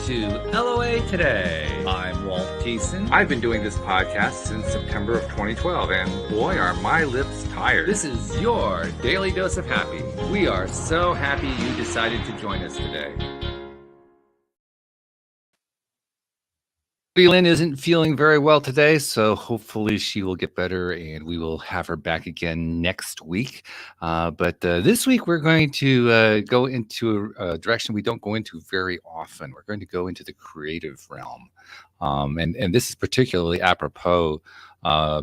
to LOA Today. I'm Walt Jason. I've been doing this podcast since September of 2012, and boy, are my lips tired. This is your daily dose of happy. We are so happy you decided to join us today. Lynn isn't feeling very well today, so hopefully she will get better and we will have her back again next week. But this week we're going to go into a direction we don't go into very often. We're going to go into the creative realm. And this is particularly apropos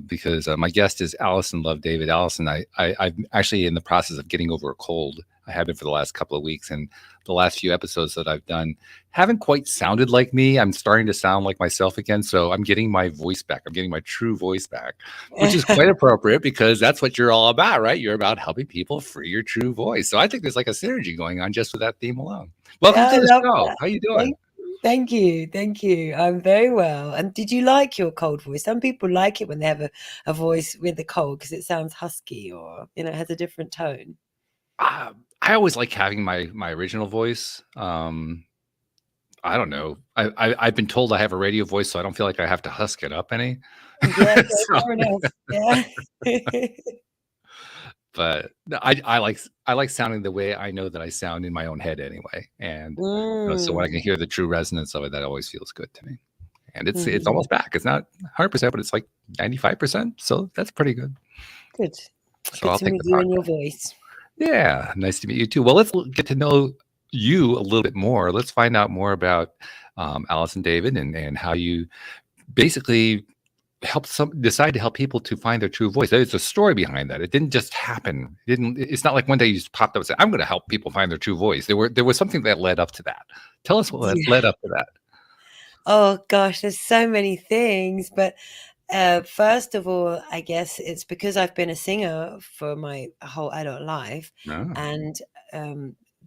because my guest is Alison Love David. Alison, I'm actually in the process of getting over a cold. I have been for the last couple of weeks, and the last few episodes that I've done haven't quite sounded like me. I'm starting to sound like myself again, so I'm getting my voice back. I'm getting my true voice back, which is quite appropriate because that's what you're all about, right? You're about helping people free your true voice. So I think there's like a synergy going on just with that theme alone. Welcome to the show. That. How you doing? Thank you. I'm very well. And did you like your cold voice? Some people like it when they have a voice with a cold because it sounds husky or, has a different tone. I always like having my original voice. I don't know. I've been told I have a radio voice, so I don't feel like I have to husk it up any. Yeah, fair enough. Yeah. But I like sounding the way I know that I sound in my own head anyway. And so when I can hear the true resonance of it, that always feels good to me. And it's almost back. It's not 100%, but it's like 95%. So that's pretty good. Good. So I'll meet you in your voice. Yeah, nice to meet you too. Well, let's get to know you a little bit more. Let's find out more about Alison David and how you basically decide to help people to find their true voice. There's a story behind that. It didn't just happen. It's not like one day you just popped up and said, "I'm going to help people find their true voice." There was something that led up to that. Tell us what led up to that. Oh gosh, there's so many things, but first of all, I guess it's because I've been a singer for my whole adult life. And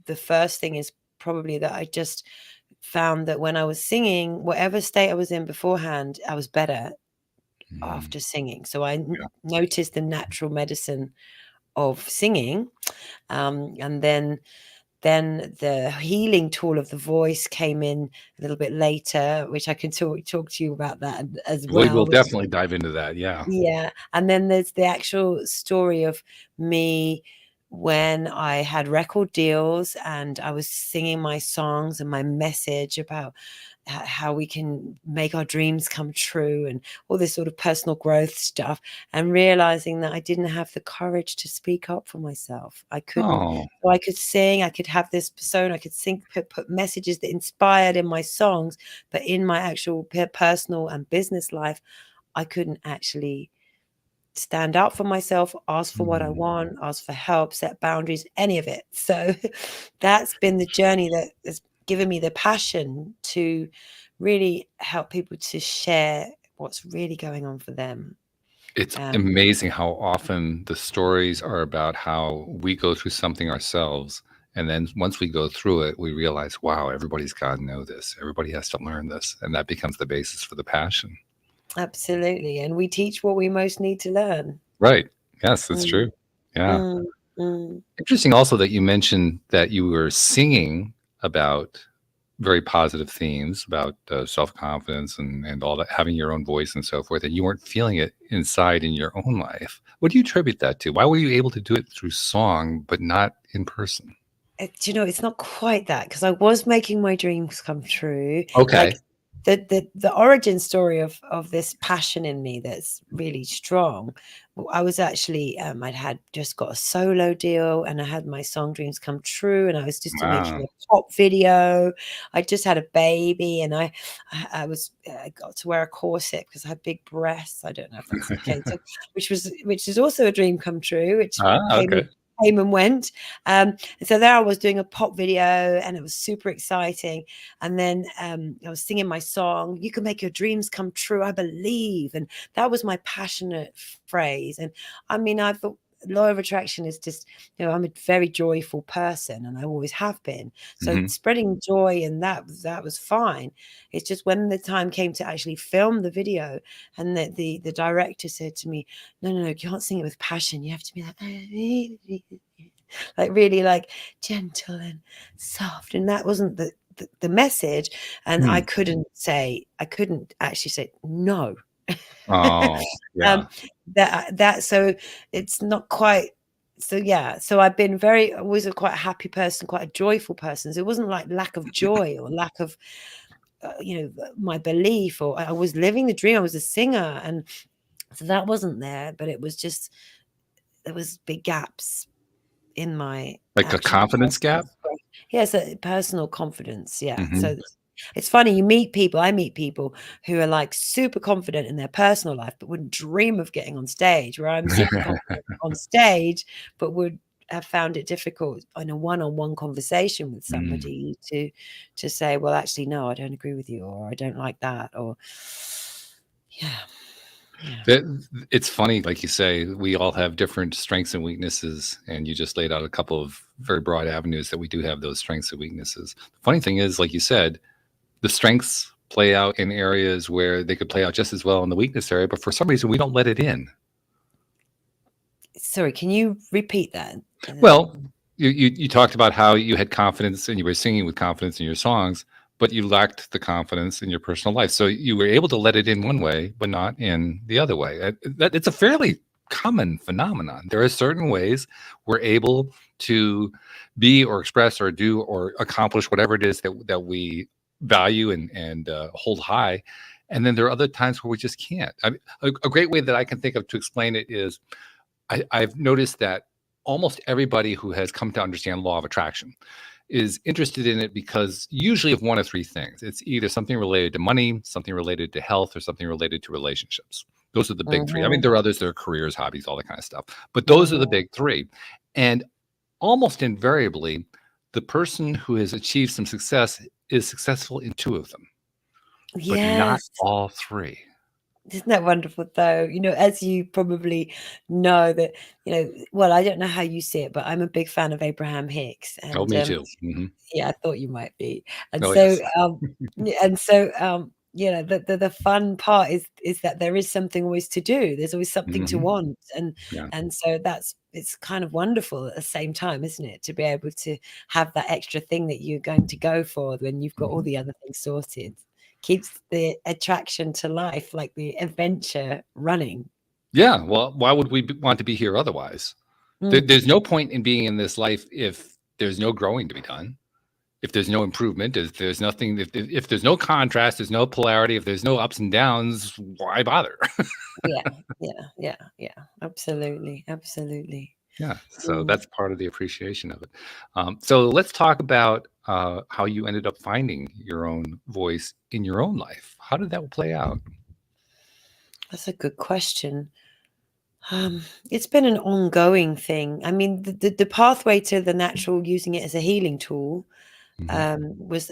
the first thing is probably that I just found that when I was singing, whatever state I was in beforehand, I was better after singing. So I noticed the natural medicine of singing. And then the healing tool of the voice came in a little bit later, which I can talk to you about that as well. We will definitely dive into that. Yeah. Yeah. And then there's the actual story of me when I had record deals and I was singing my songs and my message about how we can make our dreams come true and all this sort of personal growth stuff, and realizing that I didn't have the courage to speak up for myself. I couldn't. So I could sing, I could have this persona, I could sing, put messages that inspired in my songs, but in my actual personal and business life, I couldn't actually stand up for myself, ask for what I want, ask for help, set boundaries, any of it. So that's been the journey that has given me the passion to really help people to share what's really going on for them. It's amazing how often the stories are about how we go through something ourselves. And then once we go through it, we realize, wow, everybody's got to know this. Everybody has to learn this. And that becomes the basis for the passion. Absolutely. And we teach what we most need to learn. Right. Yes, that's true. Yeah. Interesting also that you mentioned that you were singing about very positive themes about self-confidence and all that, having your own voice and so forth, and you weren't feeling it inside in your own life. What do you attribute that to? Why were you able to do it through song, but not in person? It's not quite that, because I was making my dreams come true. Okay. The origin story of this passion in me that's really strong. I was actually I'd had just got a solo deal and I had my song dreams come true, and I was just making a pop video. I just had a baby, and I got to wear a corset because I had big breasts. I don't know if that's the case, which is also a dream come true, which came and went. And so there I was doing a pop video, and it was super exciting. And then I was singing my song, "You can make your dreams come true, I believe." And that was my passionate phrase. And I mean, I thought law of attraction is just, I'm a very joyful person, and I always have been. So spreading joy, and that was fine. It's just when the time came to actually film the video, and the director said to me, no, you can't sing it with passion. You have to be like really like gentle and soft. And that wasn't the message, and I Hmm. couldn't actually say no. Oh, yeah. um, that so it's not quite. So yeah, so I've been always a quite happy person, quite a joyful person. So it wasn't like lack of joy or lack of my belief, or I was living the dream. I was a singer, and so that wasn't there, but it was just there was big gaps in my Like a actual confidence personal gap? expression. Yeah, so personal confidence, yeah. Mhm. So it's funny, I meet people who are like super confident in their personal life, but wouldn't dream of getting on stage, where I'm super confident on stage, but would have found it difficult in a one-on-one conversation with Mm. somebody to say, well, actually, no, I don't agree with you, or I don't like that, or yeah, yeah. It's funny, like you say, we all have different strengths and weaknesses, and you just laid out a couple of very broad avenues that we do have those strengths and weaknesses. The funny thing is, like you said, the strengths play out in areas where they could play out just as well in the weakness area, but for some reason we don't let it in. Sorry, can you repeat that? Well, you talked about how you had confidence and you were singing with confidence in your songs, but you lacked the confidence in your personal life. So you were able to let it in one way, but not in the other way. It's a fairly common phenomenon. There are certain ways we're able to be or express or do or accomplish whatever it is that we value and hold high. And then there are other times where we just can't. A great way that I can think of to explain it is I've noticed that almost everybody who has come to understand law of attraction is interested in it because usually of one of three things. It's either something related to money, something related to health, or something related to relationships. Those are the big three. I mean, Mhm, there are others, there are careers, hobbies, all that kind of stuff. But those are the mhm. big three. And almost invariably, the person who has achieved some success is successful in two of them, but not Yes. all three. Isn't that wonderful though? As you probably know that, well, I don't know how you see it, but I'm a big fan of Abraham Hicks, Oh, and me too. Hmm. yeah, I thought you might be. And Oh, so yes. the fun part is that there is something always to do. There's always something to Hmm. want, Yeah. and so it's kind of wonderful at the same time, isn't it? To be able to have that extra thing that you're going to go for when you've got all Mhm. the other things sorted. Keeps the attraction to life, like the adventure running. Yeah, well, why would we want to be here otherwise? Mm, There's no point in being in this life if there's no growing to be done, if there's no improvement, if there's nothing, if there's no contrast, there's no polarity, if there's no ups and downs, why bother? yeah, yeah. Absolutely, absolutely. Yeah, so Mm. that's part of the appreciation of it. So let's talk about how you ended up finding your own voice in your own life. How did that play out? That's a good question. It's been an ongoing thing. I mean, the pathway to the natural using it as a healing tool Hmm. was,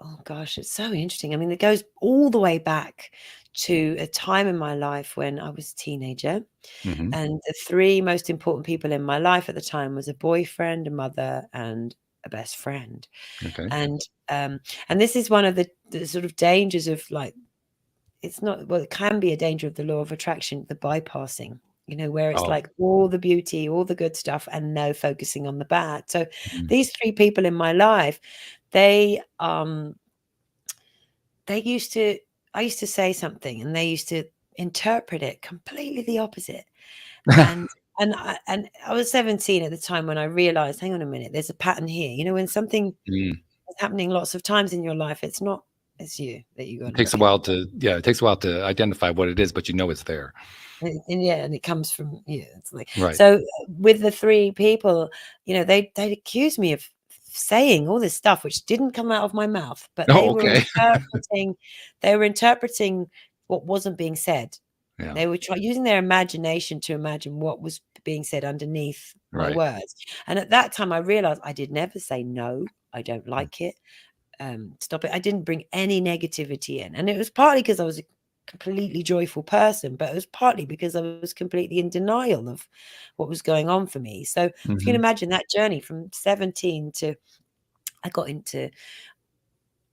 oh gosh, it's so interesting. I mean, it goes all the way back to a time in my life when I was a teenager, Hmm. and the three most important people in my life at the time was a boyfriend, a mother, and a best friend. Okay. And um, and this is one of the sort of dangers of like it's not well, it can be a danger of the law of attraction, the bypassing, where it's Oh. like all the beauty, all the good stuff, and no focusing on the bad. So Mhm. these three people in my life, they they used to I used to say something and they used to interpret it completely the opposite. And I was 17 at the time when I realized, hang on a minute, there's a pattern here. When something Mm. is happening lots of times in your life, it's you that you got It to takes a look at. while to, yeah, it takes a while to identify what it is, but you know it's there. And yeah, and it comes from you. It's like Right. so with the three people, they'd accuse me of saying all this stuff which didn't come out of my mouth, but Oh, okay. they were interpreting what wasn't being said. Yeah. They were using their imagination to imagine what was being said underneath my Right. words. And at that time I realized I did never say no, I don't Mm. like it. Stop it. I didn't bring any negativity in. And it was partly because I was a completely joyful person, but it was partly because I was completely in denial of what was going on for me. So if you can Mhm. imagine that journey from 17 to I got into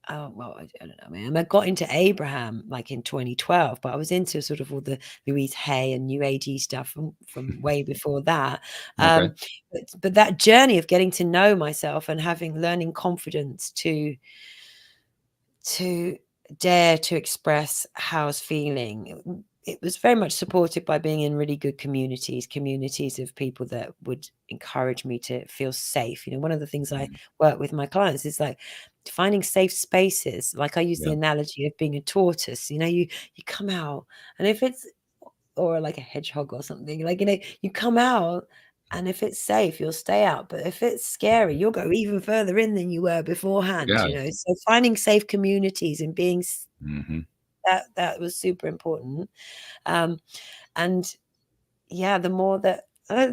Oh, well, I don't know, man. I got into Abraham like in 2012, but I was into sort of all the Louise Hay and New Agey stuff from way before that. Okay. But that journey of getting to know myself and learning confidence to dare to express how I was feeling. It was very much supported by being in really good communities of people that would encourage me to feel safe. One of the things I work with my clients is like finding safe spaces. Like I use the Yeah. analogy of being a tortoise. You come out, and if it's, or like a hedgehog or something, like, you come out, and if it's safe, you'll stay out. But if it's scary, you'll go even further in than you were beforehand, Yeah. So finding safe communities and being Hmm. that was super important. And yeah, the more that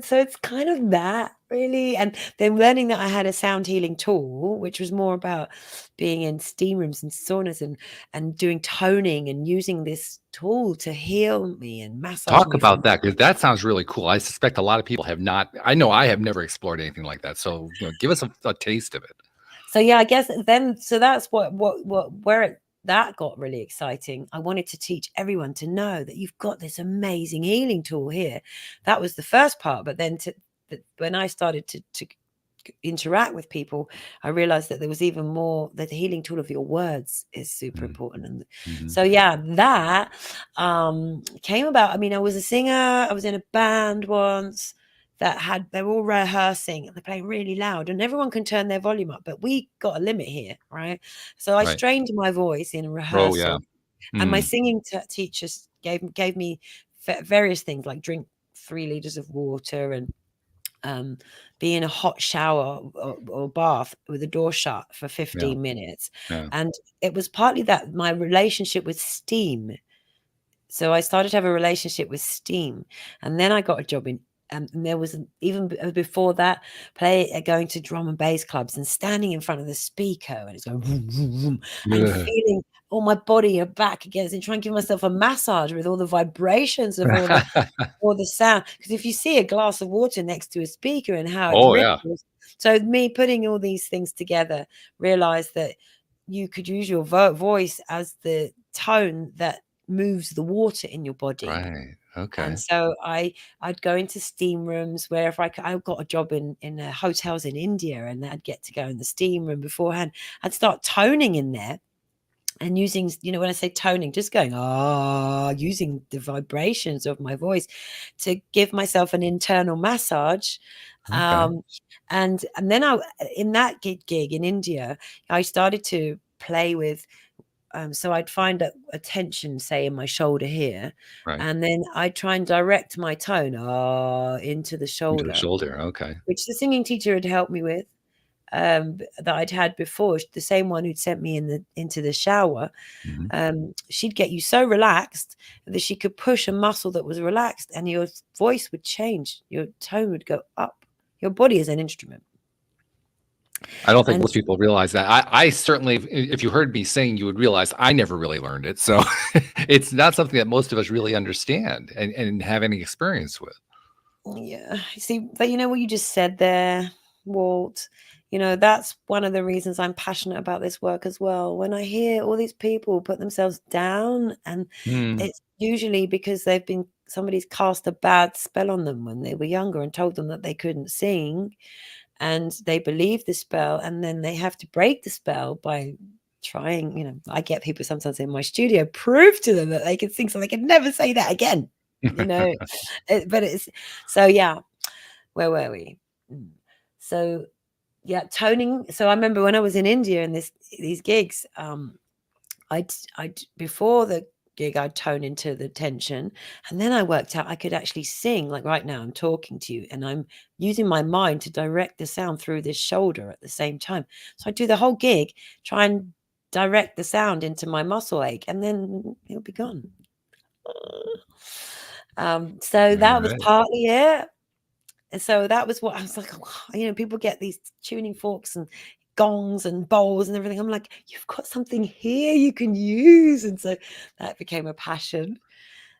so it's kind of that really. And then learning that I had a sound healing tool, which was more about being in steam rooms and saunas and doing toning and using this tool to heal me and massage Talk me from. about that, because that sounds really cool. I suspect a lot of people have not. I know I have never explored anything like that. So, give us a taste of it. So yeah, I guess then, so that's that got really exciting. I wanted to teach everyone to know that you've got this amazing healing tool here. That was the first part. But then when I started to interact with people, I realized that there was even more, that the healing tool of your words is super important. And Mhm. so yeah, that came about. I mean, I was a singer, I was in a band once that they were all rehearsing and they're playing really loud, and everyone can turn their volume up, but we got a limit here, right? So I Right. strained my voice in Oh, yeah. rehearsal, and my Mm. singing teachers gave me various things, like drink 3 liters of water and be in a hot shower or bath with the door shut for Yeah. 15 minutes. Yeah. And it was partly that my relationship with steam. So I started to have a relationship with steam, and then I got a job in. And there was even before that, going to drum and bass clubs and standing in front of the speaker, and it's going vroom, vroom, vroom, and Yeah. feeling all my body back against, and trying to give myself a massage with all the vibrations of all the sound. Because if you see a glass of water next to a speaker and how it Oh, yeah. ripples, so me putting all these things together, realized that you could use your voice as the tone that moves the water in your body. Right. Okay. And so I'd go into steam rooms wherever I got a job in hotels in India, and I'd get to go in the steam room beforehand. I'd start toning in there and using, when I say toning, just going, using the vibrations of my voice to give myself an internal massage. Okay. And then in that gig in India, I started to play with, so I'd find a tension, say, in my shoulder here, Right. and then I'd try and direct my tone into the Into the shoulder, shoulder. Okay. which the singing teacher had helped me with, that I'd had before, the same one who'd sent me into the shower. Mhm. She'd get you so relaxed that she could push a muscle that was relaxed, and your voice would change. Your tone would go up. Your body is an instrument. I don't think And most people realize that. I certainly, if you heard me sing, you would realize I never really learned it. So it's not something that most of us really understand and have any experience with. yeah, see, but you know what you just said there, Walt? That's one of the reasons I'm passionate about this work as well. When I hear all these people put themselves down, and Mm. it's usually because somebody's cast a bad spell on them when they were younger and told them that they couldn't sing, and they believe the spell, and then they have to break the spell by trying. I get people sometimes in my studio, prove to them that they can sing so they can never say that again. But it's so, yeah. Where were we? So yeah, toning. So I remember when I was in India and these gigs, I'd before the gig I'd tone into the tension, and then I worked out I could actually sing. Like right now I'm talking to you and I'm using my mind to direct the sound through this shoulder at the same time. So I do the whole gig, try and direct the sound into my muscle ache, and then it'll be gone. So All that was right. partly it. And so that was what I was like, people get these tuning forks and gongs and bowls and everything. I'm like, you've got something here you can use. And so that became a passion.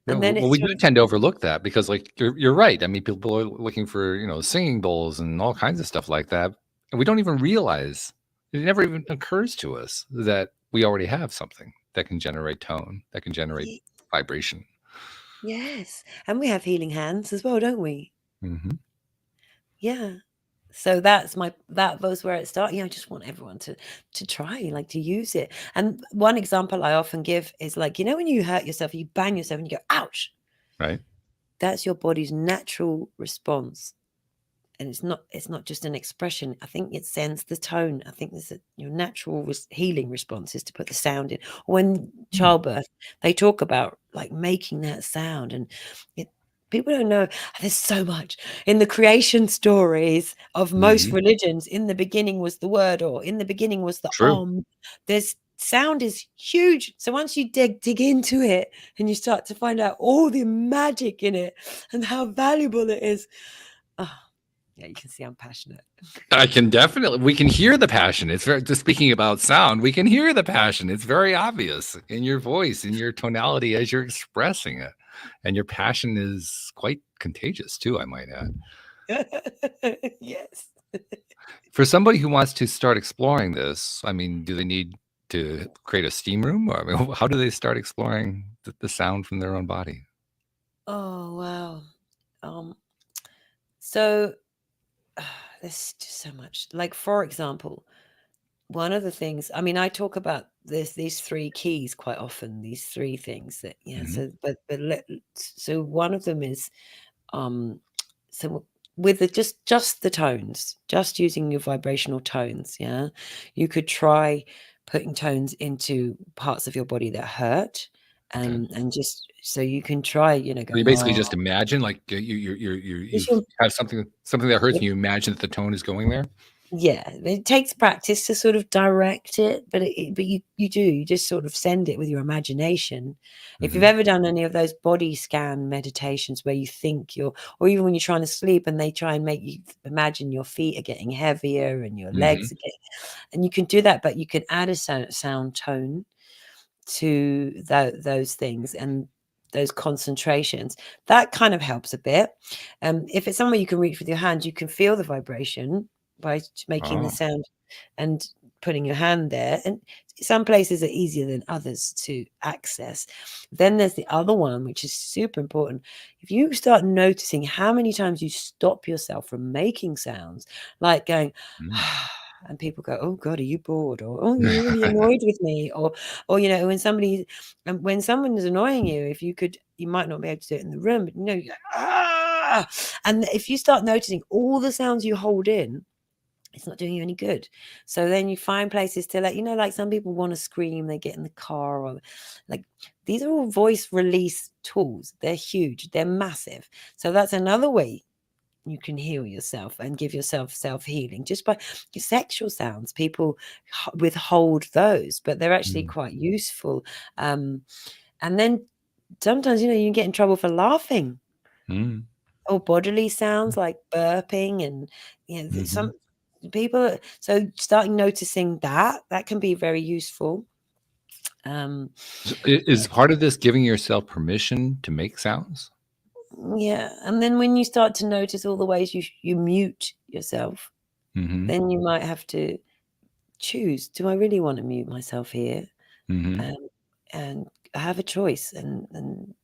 Yeah, And well, then well, it's we do tend to overlook that because, like, you're right. I mean, people are looking for singing bowls and all kinds of stuff like that, and we don't even realize it never even occurs to us that we already have something that can generate tone, that can generate Ye- vibration. Yes. And we have healing hands as well, don't we? Hmm. Yeah. So that was where it started. I just want everyone to try, like, to use it. And one example I often give is, like, when you hurt yourself, you bang yourself and you go, ouch. Right. That's your body's natural response. And it's not just an expression. I think it sends the tone. I think your natural healing response is to put the sound in. When childbirth, they talk about, like, making that sound, and people don't know. There's so much in the creation stories of most Hmm. religions. In the beginning was the word, or in the beginning was the True. There's sound is huge. So once you dig into it, and you start to find out all the magic in it and how valuable it is. Oh, yeah, you can see I'm passionate. We can hear the passion. It's very, just speaking about sound, we can hear the passion. It's very obvious in your voice, in your tonality as you're expressing it. And your passion is quite contagious too, I might add. Yes. For somebody who wants to start exploring this, I mean, do they need to create a steam room? Or, I mean, how do they start exploring the sound from their own body? Oh, wow. So there's just so much. Like, for example, one of the things, I mean, I talk about these three keys quite often, these three things that, Mhm. so one of them is, so with just the tones, just using your vibrational tones, you could try putting tones into parts of your body that hurt, Okay. and just so you can try, So you going, basically oh, just imagine, like you just your, have something that hurts, and you imagine that the tone is going there. yeah, it takes practice to sort of direct it, but you just sort of send it with your imagination. If you've Mhm. ever done any of those body scan meditations where you think or even when you're trying to sleep and they try and make you imagine your feet are getting heavier and your legs Mhm. are getting, and you can do that, but you can add a sound tone to those things and those concentrations. That kind of helps a bit. If it's somewhere you can reach with your hand, you can feel the vibration by making the Oh. sound and putting your hand there. And some places are easier than others to access. Then there's the other one, which is super important. If you start noticing how many times you stop yourself from making sounds, like going, Mm. and people go, oh God, are you bored? Or, oh, you're really annoyed with me? Or when someone is annoying you, you might not be able to do it in the room, but you go, ah! And if you start noticing all the sounds you hold in, it's not doing you any good. So then you find places to, like some people want to scream, they get in the car, or like, these are all voice release tools. They're huge, they're massive. So that's another way you can heal yourself and give yourself self-healing, just by your sexual sounds. People withhold those, but they're actually Mm. quite useful. And then sometimes, you can get in trouble for laughing, Mm. or bodily sounds like burping, and some Mhm. people. So starting noticing that can be very useful. um So is part of this giving yourself permission to make sounds? yeah, and then when you start to notice all the ways you mute yourself, Mhm. then you might have to choose, do I really want to mute myself here? Mhm. um, and have a choice, and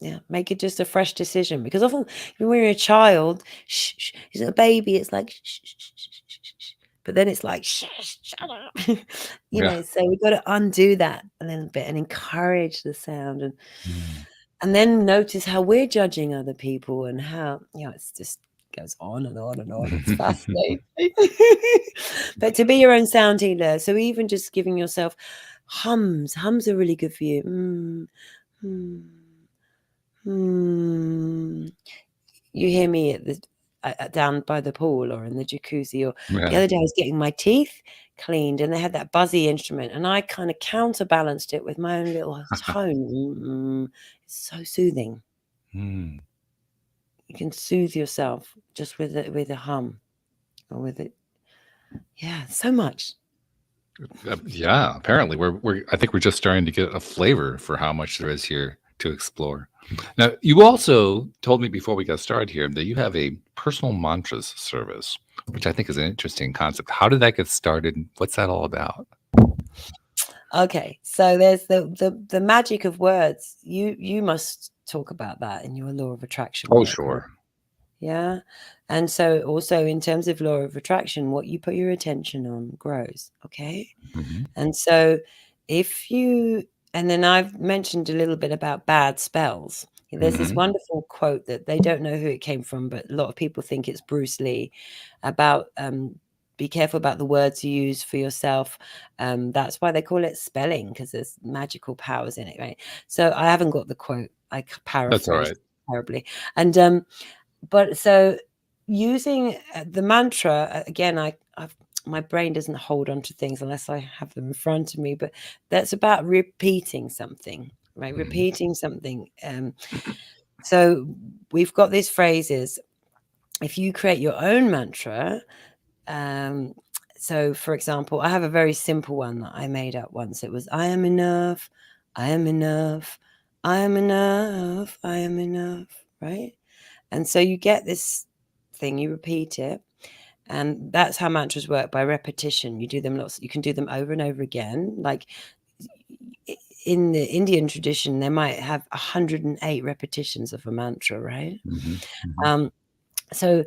yeah, make it just a fresh decision. Because often when you're a child, shh, shh, is a baby, it's like shh, shh, shh, shh, shh, shh, shh. But then it's like shh, shut up. Yeah. So we've got to undo that a little bit and encourage the sound, Mm. and then notice how we're judging other people, and how, it's just goes on and on and on. It's fascinating. But to be your own sound healer, so even just giving yourself hums are really good for you. Hmm, hmm. You hear me at the down by the pool or in the jacuzzi, or the Yeah. other day I was getting my teeth cleaned and they had that buzzy instrument, and I kind of counterbalanced it with my own little tone. It's so soothing. Mm. You can soothe yourself just with a hum, or with it. Yeah, so much. Yeah, apparently I think we're just starting to get a flavor for how much there is here to explore. Now, you also told me before we got started here that you have a personal mantras service, which I think is an interesting concept. How did that get started? What's that all about? Okay, so there's the magic of words. You must talk about that in your law of attraction Oh, work, right? sure. Yeah. And so also in terms of law of attraction, what you put your attention on grows. Okay. Hmm. And so if you, and then I've mentioned a little bit about bad spells. There's this Hmm. wonderful quote that they don't know who it came from, but a lot of people think it's Bruce Lee about be careful about the words you use for yourself. That's why they call it spelling, because there's magical powers in it, right? So I haven't got the quote. I That's all paraphrased right. terribly. And but so using the mantra again, I've my brain doesn't hold on to things unless I have them in front of me. But that's about repeating something, right? Hmm. Repeating something. So we've got these phrases. If you create your own mantra, um, so for example, I have a very simple one that I made up once. It was, I am enough, I am enough, I am enough, I am enough, right? And so you get this thing, you repeat it. And that's how mantras work, by repetition. You do them lots, you can do them over and over again. Like in the Indian tradition, they might have 108 repetitions of a mantra, right? Hmm. Hmm. Um, so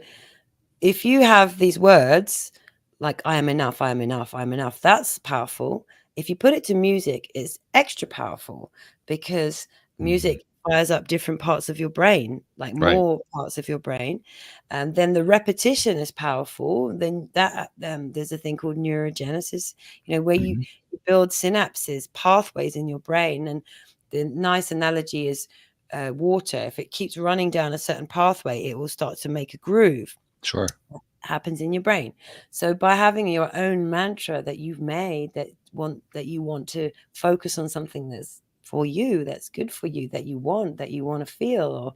if you have these words like I am enough, I am enough, I'm enough, that's powerful. If you put it to music, it's extra powerful, because Hmm. music fires up different parts of your brain, like Right. more parts of your brain. And then the repetition is powerful. Then that there's a thing called neurogenesis, where you Hmm. build synapses, pathways in your brain. And the nice analogy is water. If it keeps running down a certain pathway, it will start to make a groove. Sure. Happens in your brain. So by having your own mantra that you've made, that you want to focus on something that's for you, that's good for you, that you want to feel, or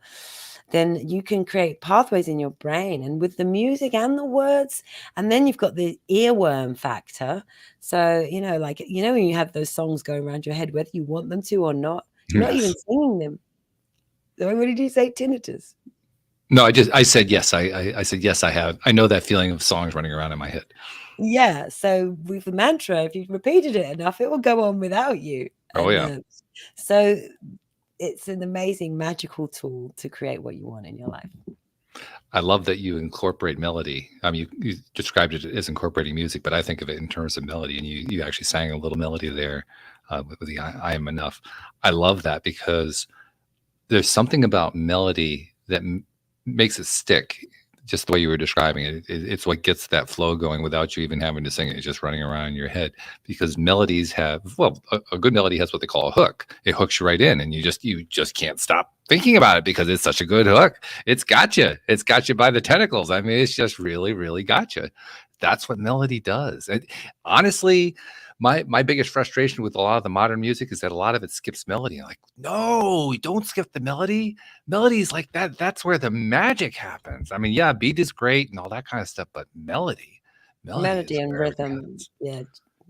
then you can create pathways in your brain, and with the music and the words. And then you've got the earworm factor. So like when you have those songs going around your head, whether you want them to or not, you're not even Yes. singing them. What did you say? Tinnitus? No, I said yes. I said yes. I have. I know that feeling of songs running around in my head. Yeah, so with the mantra, if you've repeated it enough, it will go on without you. Oh And yeah. so it's an amazing magical tool to create what you want in your life. I love that you incorporate melody. I mean, you described it as incorporating music, but I think of it in terms of melody, and you actually sang a little melody there with the I am enough. I love that because there's something about melody that makes it stick, just the way you were describing it. It's what gets that flow going without you even having to sing it. It's just running around in your head, because melodies have, well, a good melody has what they call a hook. It hooks you right in, and you just can't stop thinking about it because it's such a good hook. It's got you. It's got you by the tentacles. I mean, it's just really, really got you. That's what melody does. And honestly, my biggest frustration with a lot of the modern music is that a lot of it skips melody. I'm like, no, don't skip the melody. Melodies like that, that's where the magic happens. I mean, yeah, beat is great and all that kind of stuff, but melody Melody is and where everything rhythm, happens. yeah,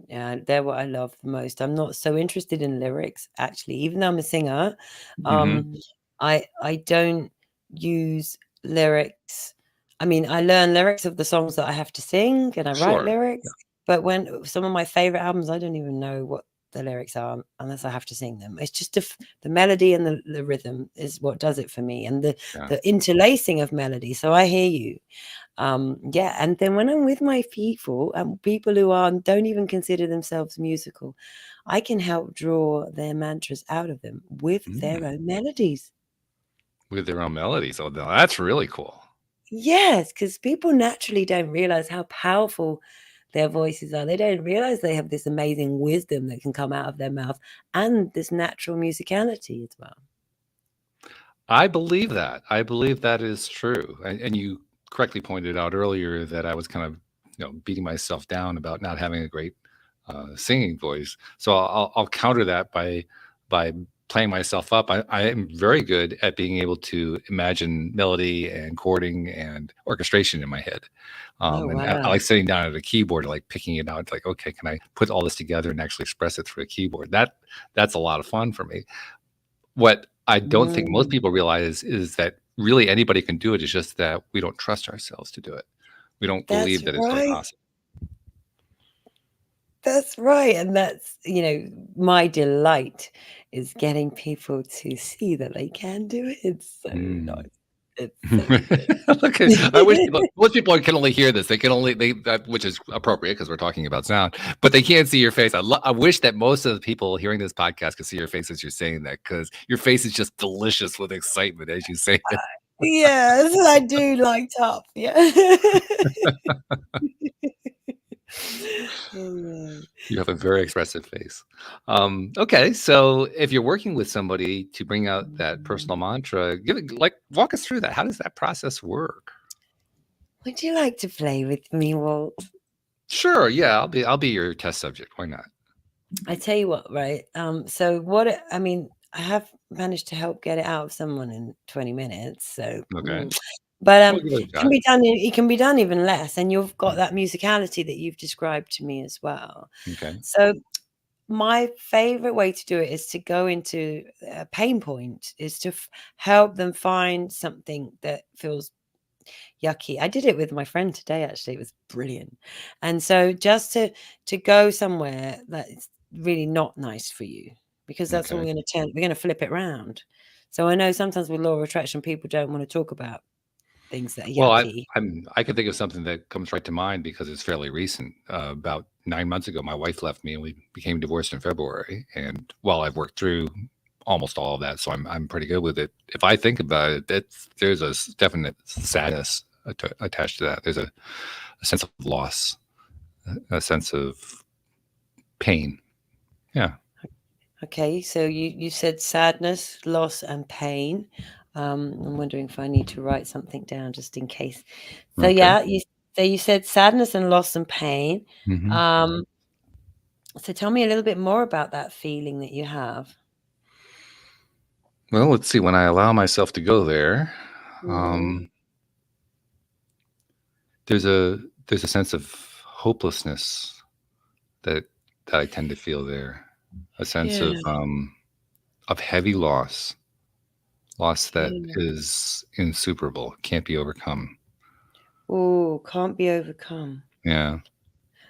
yeah, they're what I love the most. I'm not so interested in lyrics, actually, even though I'm a singer. Hmm. Um, I don't use lyrics. I mean, I learn lyrics of the songs that I have to sing, and I write Sure. lyrics. Yeah. But when some of my favorite albums, I don't even know what the lyrics are unless I have to sing them. It's just the melody and the rhythm is what does it for me, and Yeah. the interlacing of melody. So I hear you. Yeah, and then when I'm with my people, and people who don't even consider themselves musical, I can help draw their mantras out of them with their Mm. own melodies. With their own melody. So that's really cool. Yes, because people naturally don't realize how powerful their voices are. They don't realize they have this amazing wisdom that can come out of their mouth, and this natural musicality as well. I believe that. I believe that is true. And you correctly pointed out earlier that I was kind of, beating myself down about not having a great singing voice. So I'll counter that by playing myself up. I am very good at being able to imagine melody and chording and orchestration in my head. Oh, And I wow. like sitting down at a keyboard, like picking it out. Like, okay, can I put all this together and actually express it through a keyboard? That's a lot of fun for me. What I don't think most Mm, people realize is that really anybody can do it. It's just that we don't trust ourselves to do it. We don't that's believe that it's really right. possible. That's right. And that's, my delight is getting people to see that they can do it. It's so nice. It's so good. Okay, I wish most people can only hear this. They can only which is appropriate because we're talking about sound, but they can't see your face. I wish that most of the people hearing this podcast could see your face as you're saying that, because your face is just delicious with excitement as you say it. Yes, I do light up. Yeah. Oh, You have a very expressive face. Okay, so if you're working with somebody to bring out that personal mantra, walk us through that. How does that process work? would you like to play with me, Walt? Sure, yeah, I'll be your test subject. Why not? I tell you what, right? So I mean, I have managed to help get it out of someone in 20 minutes. So, Okay. but We'll give it a it can shot. be done. It can be done even less, and you've got that musicality that you've described to me as well. Okay. So, my favorite way to do it is to go into a pain point, is to help them find something that feels yucky. I did it with my friend today, actually. It was brilliant. And so just to go somewhere that's really not nice for you, because that's all Okay. we're going to flip it round. So I know sometimes with law of attraction, people don't want to talk about things that are Well, yucky. I can think of something that comes right to mind because it's fairly recent. About 9 months ago, my wife left me, and we became divorced in February. And while I've worked through almost all of that, so I'm pretty good with it. If I think about it, there's a definite sadness attached to that. There's a sense of loss, a sense of pain. Yeah. Okay, so you said sadness, loss, and pain. I'm wondering if I need to write something down just in case. So Okay. yeah, you said sadness and loss and pain. Mm-hmm. So tell me a little bit more about that feeling that you have. Well, let's see. When I allow myself to go there, there's a sense of hopelessness that I tend to feel there. A sense Yeah. of heavy loss that Yeah. is insuperable, can't be overcome. Oh, can't be overcome. Yeah,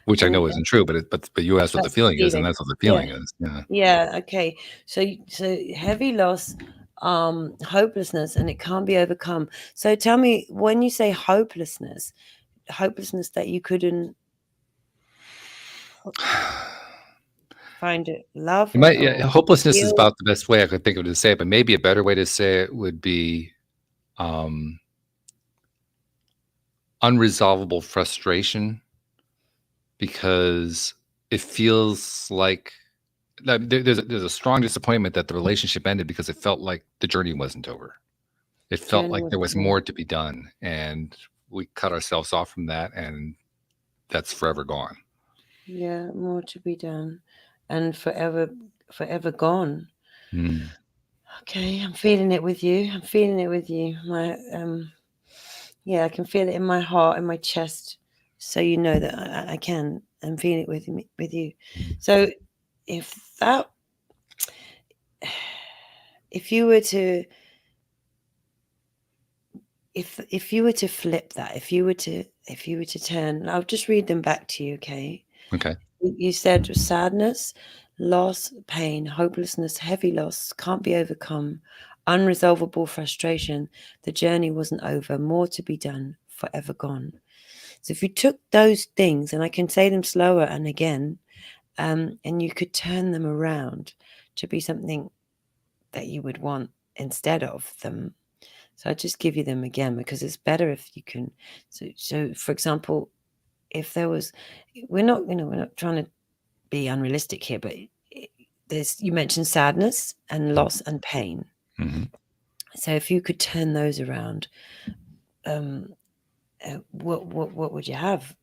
which I Oh, know isn't true, but you asked what the that's the feeling is, and feeling. that's what the Yeah. feeling is. Yeah. Yeah. Okay. So heavy loss, hopelessness, and it can't be overcome. So tell me, when you say hopelessness that you couldn't find it love You might, or hopelessness is feel. about the best way I could think of to say it, but maybe a better way to say it would be unresolvable frustration, because it feels like there's a strong disappointment that the relationship ended because it felt like the journey wasn't over. It felt Journey like there wasn't was there. more to be done, and we cut ourselves off from that, and that's forever gone. Yeah, more to be done, and forever gone. Okay, I'm feeling it with you. My yeah, I can feel it in my heart, in my chest. So you know that I can. I'm feeling it with you. So if you were to if you were to flip that, if you were to turn, I'll just read them back to you, okay? Okay. You said sadness, loss, pain, hopelessness, heavy loss, can't be overcome, unresolvable frustration, the journey wasn't over, more to be done, forever gone. So if you took those things, and I can say them slower and again, and you could turn them around to be something that you would want instead of them. So I just give you them again because it's better if you can. So for example, if there was, we're not trying to be unrealistic here, but you mentioned sadness and loss and pain. Mm-hmm. So if you could turn those around, what would you have?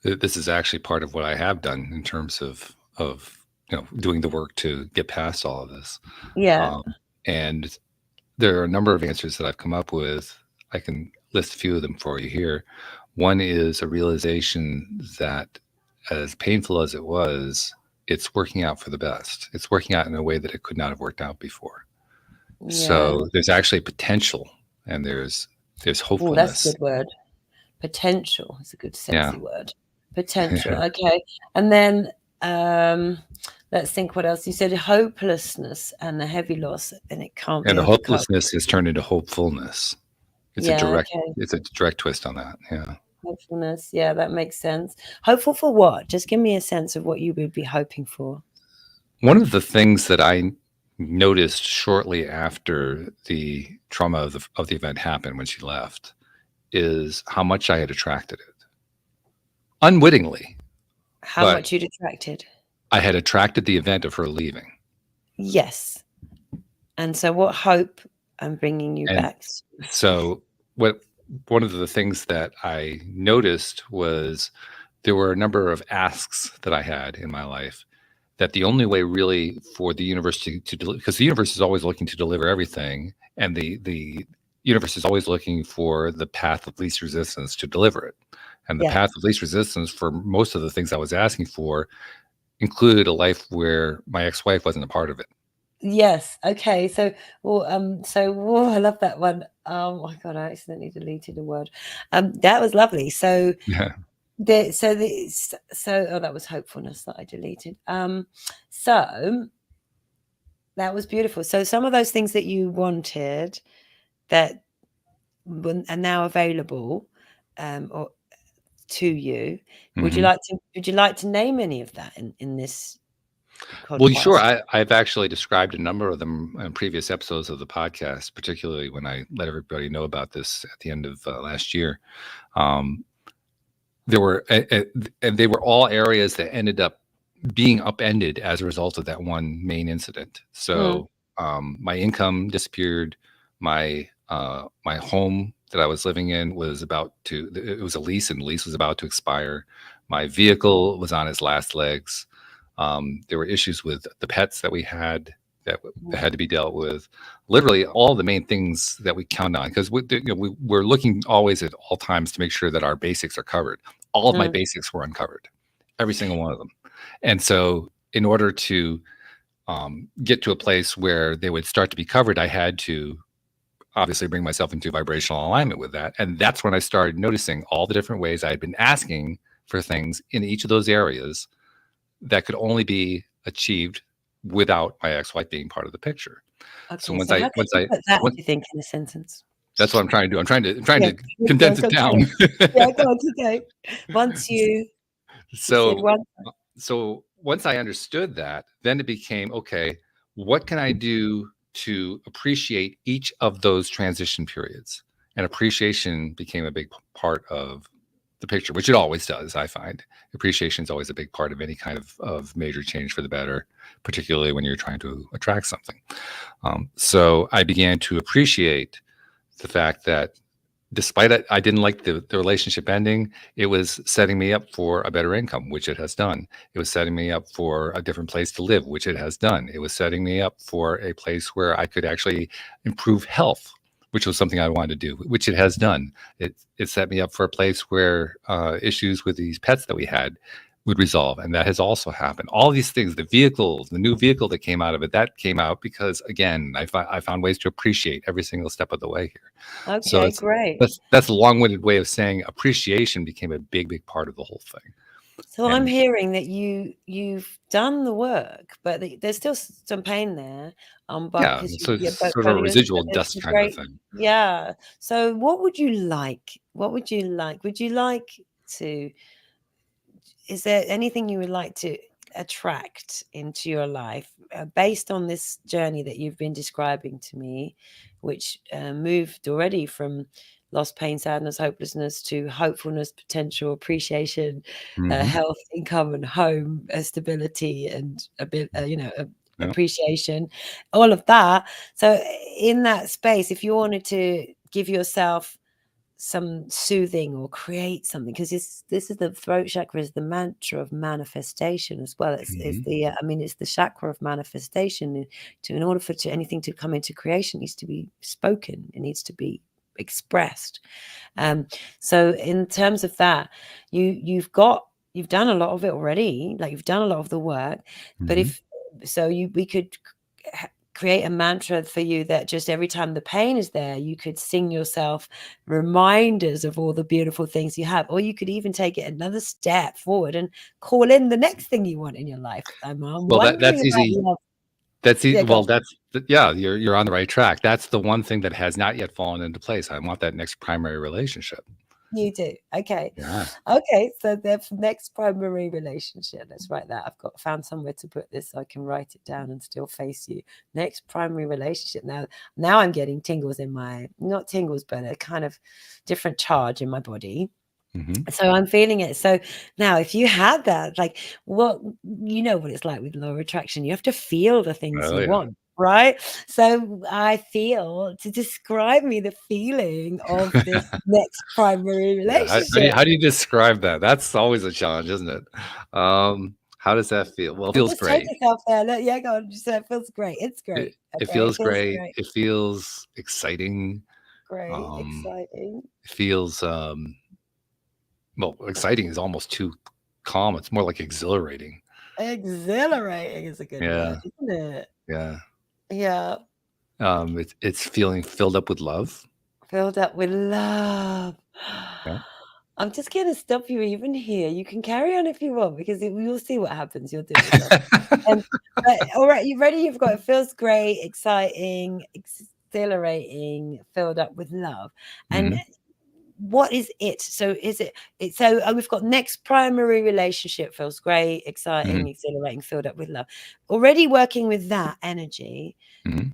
This is actually part of what I have done in terms of doing the work to get past all of this. Yeah. And there are a number of answers that I've come up with. I can list a few of them for you here. One is a realization that, as painful as it was, it's working out for the best. It's working out in a way that it could not have worked out before. Yeah. So there's actually potential, and there's hopefulness. Oh, that's a good word. Potential is a good sexy word. Potential. Okay. And then Um, let's think what else. You said hopelessness and a heavy loss, and it can't And be the overcome. hopelessness has turned into hopefulness. It's a Yeah, direct okay. it's a direct twist on that. Yeah. Hopefulness. Yeah, that makes sense. Hopeful for what? Just give me a sense of what you would be hoping for. One of the things that I noticed shortly after the trauma of the event happened when she left is how much I had attracted it. Unwittingly, How but much you'd attracted. I had attracted the event of her leaving. Yes. And so what hope I'm bringing you And back to? so what one of the things that I noticed was there were a number of asks that I had in my life that the only way really for the universe to deliver, because the universe is always looking to deliver everything, and the universe is always looking for the path of least resistance to deliver it. And the Yeah. path of least resistance for most of the things I was asking for included a life where my ex-wife wasn't a part of it. Yes. Okay. So I love that one. Oh my God, I accidentally deleted a word. That was lovely. So Yeah. so that was hopefulness that I deleted. So that was beautiful. So some of those things that you wanted that are now available, or to you, would Mm-hmm. you like to name any of that in this Well, sure. podcast? I've actually described a number of them in previous episodes of the podcast, particularly when I let everybody know about this at the end of last year. Um, there were, and they were all areas that ended up being upended as a result of that one main incident. Mm, So my income disappeared. My home that I was living in was about to. It was a lease, and the lease was about to expire. My vehicle was on its last legs. There were issues with the pets that we had that had to be dealt with. Literally, all the main things that we count on, because we're looking always at all times to make sure that our basics are covered. All of my mm. basics were uncovered, every single one of them. And so, in order to get to a place where they would start to be covered, I had to obviously bring myself into vibrational alignment with that. And that's when I started noticing all the different ways I had been asking for things in each of those areas that could only be achieved without my ex-wife being part of the picture. So Okay, so how could you put that, do you think, in a sentence? that's what I'm trying to do. I'm trying Yeah, to condense it go, down. yeah, go on, keep going. Once you said So one. so once I understood that, then it became okay, what can I do to appreciate each of those transition periods? And appreciation became a big part of the picture, which it always does, I find. Appreciation is always a big part of any kind of major change for the better, particularly when you're trying to attract something. So I began to appreciate the fact that despite it, I didn't like the relationship ending. It was setting me up for a better income, which it has done. It was setting me up for a different place to live, which it has done. It was setting me up for a place where I could actually improve health, which was something I wanted to do, which it has done. It set me up for a place where issues with these pets that we had would resolve, and that has also happened. All these things, the vehicles, the new vehicle that came out of it, that came out because again, I found ways to appreciate every single step of the way here. So Okay, great. that's a long-winded way of saying appreciation became a big part of the whole thing. So I'm And hearing that you've done the work, but there's still some pain there, but yeah, because so yeah, it's sort of a residual but there's dust some kind of a great, thing. yeah. So what would you like? What would you like? Would you like to? Is there anything you would like to attract into your life, based on this journey that you've been describing to me, which moved already from loss, pain, sadness, hopelessness to hopefulness, potential, appreciation, Mhm. health, income, and home, stability, and a bit, Yeah. appreciation, all of that. So in that space, if you wanted to give yourself some soothing or create something, because this is the throat chakra, is the mantra of manifestation as well. It's Mhm. the I mean, it's the chakra of manifestation. In order for anything to come into creation, it needs to be spoken, it needs to be expressed. So in terms of that, you've done a lot of it already, like you've done a lot of the work. But Mhm. if so, we could create a mantra for you that just every time the pain is there, you could sing yourself reminders of all the beautiful things you have. Or you could even take it another step forward and call in the next thing you want in your life. I'm Well, wondering that's about easy. love. That's Yeah, go on. well, yeah, you're on the right track. That's the one thing that has not yet fallen into place. I want that next primary relationship. You do. Okay. Yeah. Okay. So the next primary relationship. Let's write that. I've found somewhere to put this so I can write it down and still face you. Next primary relationship. Now I'm getting tingles in not tingles, but a kind of different charge in my body. Mm-hmm. So I'm feeling it. So now if you had that, like what it's like with law of attraction, you have to feel the things you want. Right. So I feel to describe me the feeling of this next primary relationship. How do you describe that? That's always a challenge, isn't it? How does that feel? Well, it feels Just great. take yourself there. Yeah, go on. Just say it feels great. It's great. It feels great. It feels exciting. Great. Exciting. It feels well, exciting is almost too calm. It's more like exhilarating. Exhilarating is a good word, isn't it? Yeah. Yeah. It's feeling filled up with love. Filled up with love. Yeah. I'm just going to stop you even here. You can carry on if you want, because you'll see what happens. You'll do it. All right, you ready? You've got it. Feels great, exciting, exhilarating, filled up with love. And what is it? So is it so we've got next primary relationship, feels great, exciting, exhilarating, filled up with love. Already working with that energy.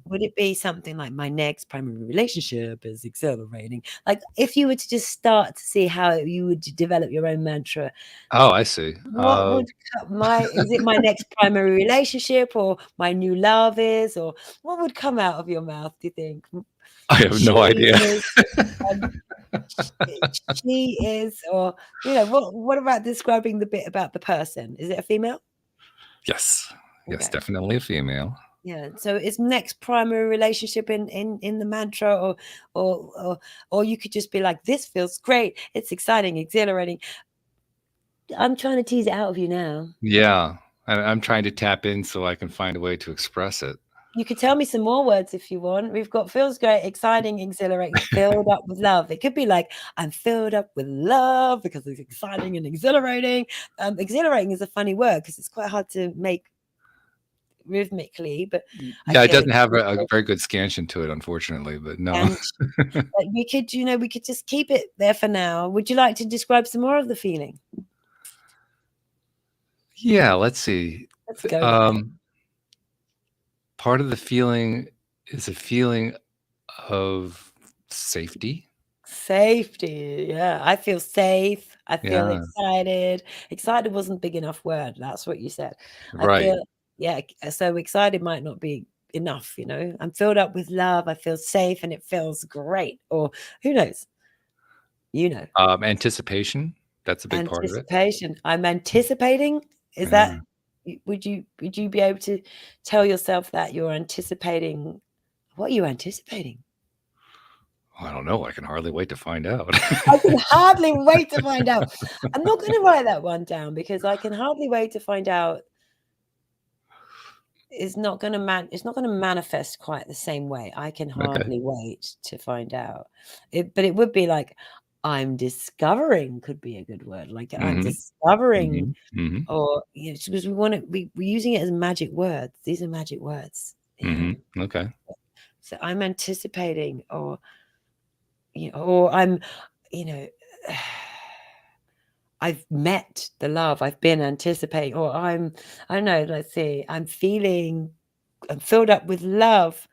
Would it be something like my next primary relationship is exhilarating? Like if you were to just start to see how you would develop your own mantra. Oh, I see. What would is it my next primary relationship, or my new love is, or what would come out of your mouth, do you think? I have no idea. She is, or what about describing the bit about the person? Is it a female? Yes. Yes, definitely a female. Yeah. So it's next primary relationship in the mantra, or you could just be like, this feels great, it's exciting, exhilarating. I'm trying to tease it out of you now. Yeah. I'm trying to tap in so I can find a way to express it. You could tell me some more words if you want. We've got feels great, exciting, exhilarating, filled up with love. It could be like, I'm filled up with love because it's exciting and exhilarating. Exhilarating is a funny word because it's quite hard to make rhythmically, but yeah, it doesn't have a very good scansion to it, unfortunately, but no. And we could just keep it there for now. Would you like to describe some more of the feeling? Yeah, let's see. Let's go. Part of the feeling is a feeling of safety. Safety, yeah. I feel safe. I feel excited. Excited wasn't big enough word. That's what you said. Right. So excited might not be enough, I'm filled up with love. I feel safe and it feels great. Or who knows? Anticipation. That's a big part of it. Anticipation. I'm anticipating. Is that, would you be able to tell yourself that you're anticipating? What are you anticipating? I don't know. I can hardly wait to find out. I can hardly wait to find out. I'm not going to write that one down because I can hardly wait to find out. It's not going to manifest quite the same way. I can hardly wait to find out. But it would be like, I'm discovering could be a good word. Like I'm discovering, or because we're using it as magic words. These are magic words. Okay. So I'm anticipating, or I'm, I've met the love I've been anticipating, or I don't know, let's see, I'm filled up with love,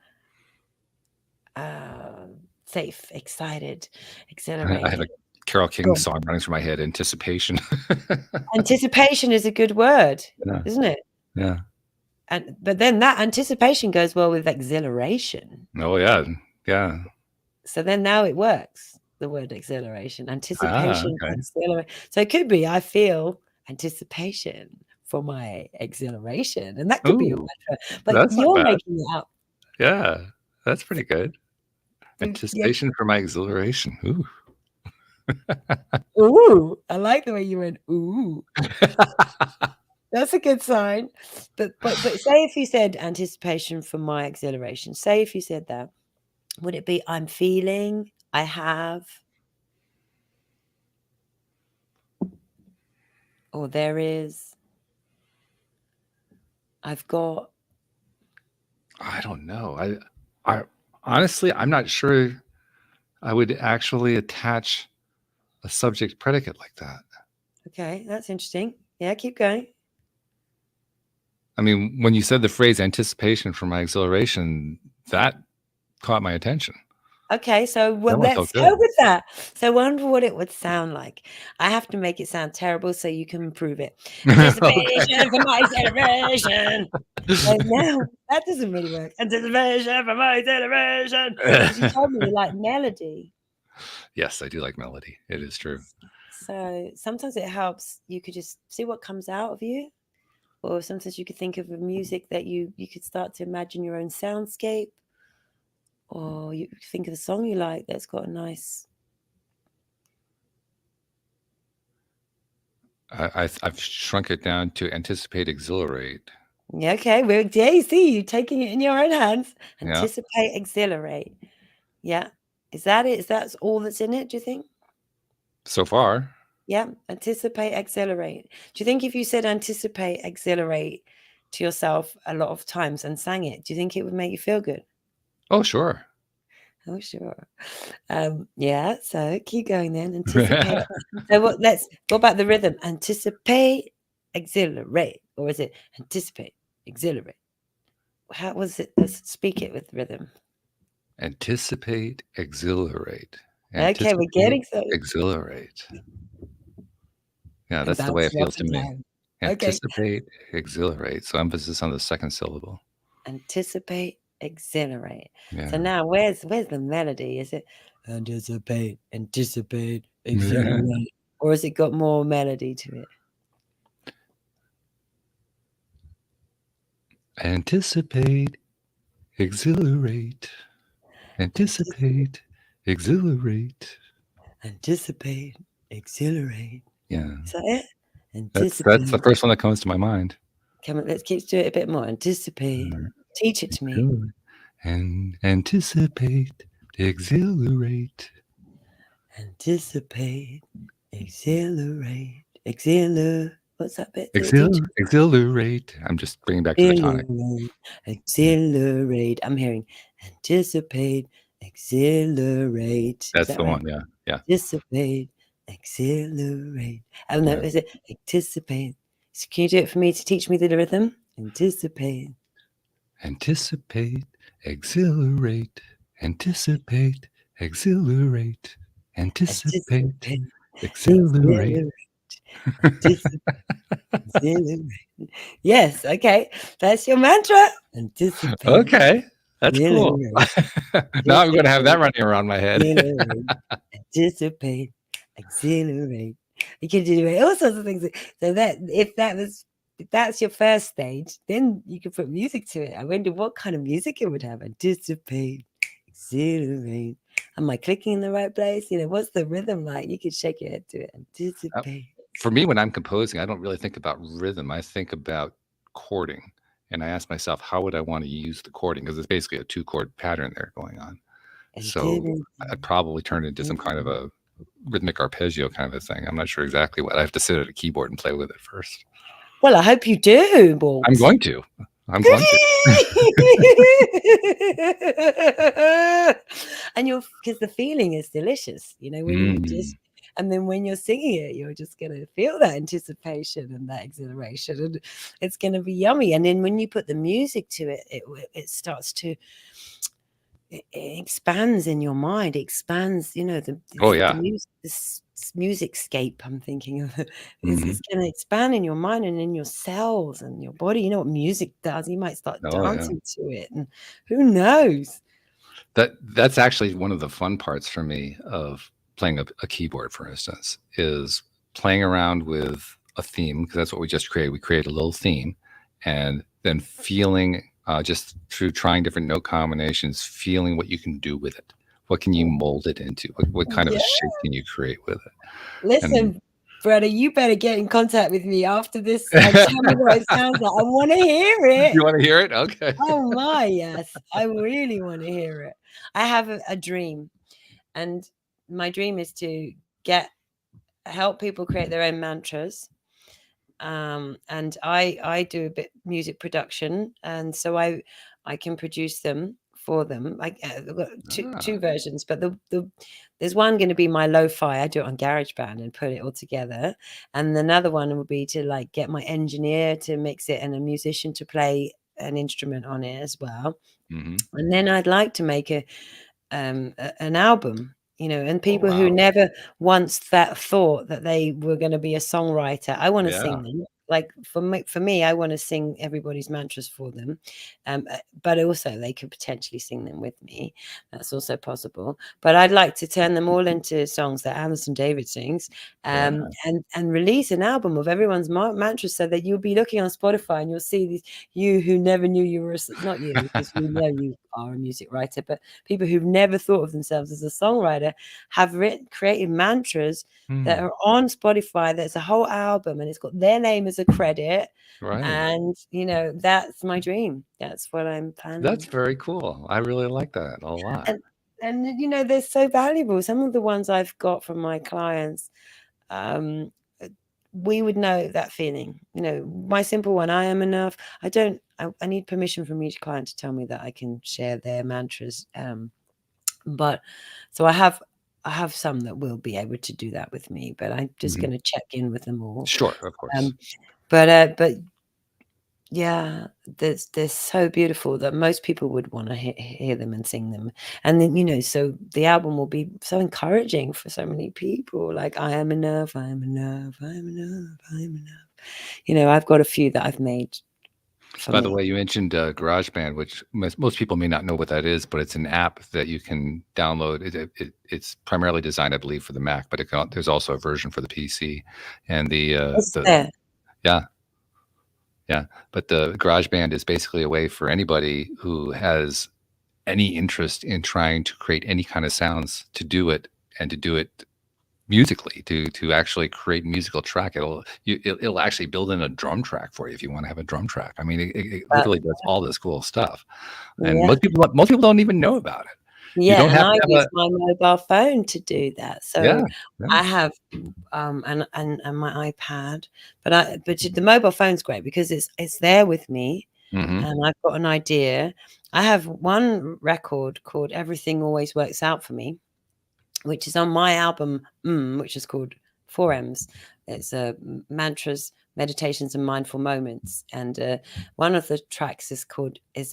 safe, excited, exhilarated. I have a Carole King song running through my head, Anticipation. Anticipation is a good word, isn't it? Yeah. But then that anticipation goes well with exhilaration. Oh, yeah. Yeah. So then now it works, the word exhilaration, anticipation, exhilaration. So it could be, I feel anticipation for my exhilaration. And that could be your mantra. But you're making it up. Yeah, that's pretty good. Anticipation for my exhilaration. Ooh. Ooh, I like the way you went, ooh. That's a good sign. But say if you said anticipation for my exhilaration. Say if you said that, would it be I'm feeling, I have, or there is, I've got? I don't know. I honestly, I'm not sure I would actually attach a subject predicate like that. Okay, that's interesting. Yeah, keep going. I mean, when you said the phrase anticipation for my exhilaration, that caught my attention. Okay, so That one let's felt go good. with that. So I wonder what it would sound like. I have to make it sound terrible so you can improve it. Anticipation for my exhilaration. So now that doesn't really work. Anticipation for my exhilaration. Because you told me you like melody. Yes, I do like melody. It is true. So sometimes it helps. You could just see what comes out of you. Or sometimes you could think of a music that you could start to imagine your own soundscape. Or you think of a song you like that's got a nice. I've shrunk it down to anticipate, exhilarate. Yeah, okay. Yeah, you see, you taking it in your own hands. Yeah. Anticipate, exhilarate. Yeah. Is that it? Is that all that's in it, do you think? So far. Yeah. Anticipate, exhilarate. Do you think if you said anticipate, exhilarate to yourself a lot of times and sang it, do you think it would make you feel good? Oh, sure. Oh, sure. Yeah, so keep going then. Anticipate. So what about the rhythm? Anticipate, exhilarate. Or is it anticipate, exhilarate? How was it? Let's speak it with rhythm. Anticipate, exhilarate. Okay, we're getting so. Exhilarate. Yeah, And that's the way it bounce it up feels to and me. down. Okay. Anticipate, exhilarate. So emphasis on the second syllable. Anticipate, exhilarate. Yeah. So now where's the melody? Is it anticipate, exhilarate? Or has it got more melody to it? Anticipate, exhilarate. Anticipate, exhilarate. Anticipate, exhilarate. Yeah. Is that it? That's the first one that comes to my mind. Come on, let's keep doing it a bit more. Anticipate. Teach it to me. And anticipate, exhilarate. Anticipate, exhilarate. What's that bit? Exhilarate. I'm just bringing back to the tonic. Exhilarate. I'm hearing anticipate, exhilarate. That's the one. Yeah. Yeah. Anticipate, exhilarate. Oh no, is it anticipate? So can you do it for me to teach me the rhythm? Anticipate. Anticipate, exhilarate. Anticipate, exhilarate. Anticipate, exhilarate. Exhilarate. Yes, okay. That's your mantra. Anticipate. Okay. That's cool. Now I'm going to have that running around my head. Anticipate, exhilarate. You can do all sorts of things. So that if that's your first stage, then you can put music to it. I wonder what kind of music it would have. Anticipate, exhilarate. Am I clicking in the right place? What's the rhythm like? You could shake your head to it. Anticipate. For me, when I'm composing, I don't really think about rhythm. I think about chording. And I ask myself, how would I want to use the chording? Because it's basically a 2-chord pattern there going on. So I'd probably turn it into some kind of a rhythmic arpeggio kind of a thing. I'm not sure exactly what. I have to sit at a keyboard and play with it first. Well, I hope you do, Bob. I'm going to. And because the feeling is delicious, when you just, and then when you're singing it, you're just going to feel that anticipation and that exhilaration, and it's going to be yummy. And then when you put the music to it, it starts to, it expands in your mind. It expands, the music, this musicscape I'm thinking of. It's going to expand in your mind and in your cells and your body. You know what music does? You might start dancing to it, and who knows? That's actually one of the fun parts for me of playing a keyboard, for instance, is playing around with a theme, because that's what we just created. We create a little theme, and then feeling just through trying different note combinations, feeling what you can do with it. What can you mold it into? What kind of a shape can you create with it? Listen, brother, you better get in contact with me after this and tell me what it sounds like. I want to hear it. You want to hear it? Okay. Oh my, yes. I really want to hear it. I have a dream, and my dream is to help people create their own mantras. And I do a bit music production, and so I can produce them for them. I've got two versions, but there's one going to be my lo-fi. I do it on GarageBand and put it all together, and another one would be to like get my engineer to mix it and a musician to play an instrument on it as well. Mm-hmm. And then I'd like to make an album, and people who wow. never once thought that they were going to be a songwriter. I want to sing them. Like for me, I want to sing everybody's mantras for them, but also they could potentially sing them with me. That's also possible. But I'd like to turn them all into songs that Alison David sings, and release an album of everyone's mantras, so that you'll be looking on Spotify and you'll see these, you who never knew you were not you, because you know you are a music writer, but people who've never thought of themselves as a songwriter have created mantras that are on Spotify. There's a whole album and it's got their name as a credit. Right. And, that's my dream. That's what I'm planning. That's very cool. I really like that a lot. And they're so valuable. Some of the ones I've got from my clients, we would know that feeling. My simple one, I am enough. I need permission from each client to tell me that I can share their mantras. But so I have some that will be able to do that with me, but I'm just going to check in with them all. Sure, of course. But yeah, they're so beautiful that most people would want to hear them and sing them. And then, so the album will be so encouraging for so many people. Like, I am enough, I am enough, I am enough, I am enough. I've got a few that I've made. By the way, you mentioned GarageBand, which most people may not know what that is, but it's an app that you can download. It's primarily designed, I believe, for the Mac, but there's also a version for the PC. And but the GarageBand is basically a way for anybody who has any interest in trying to create any kind of sounds to do it, and to do it musically, to actually create musical track. It'll actually build in a drum track for you if you want to have a drum track. I mean, it literally does all this cool stuff, and most people don't even know about it. Yeah, and I use my mobile phone to do that. So I have and my iPad, but the mobile phone's great because it's there with me, and I've got an idea. I have one record called "Everything Always Works Out for Me," which is on my album, which is called 4Ms. It's mantras, meditations, and mindful moments. And one of the tracks is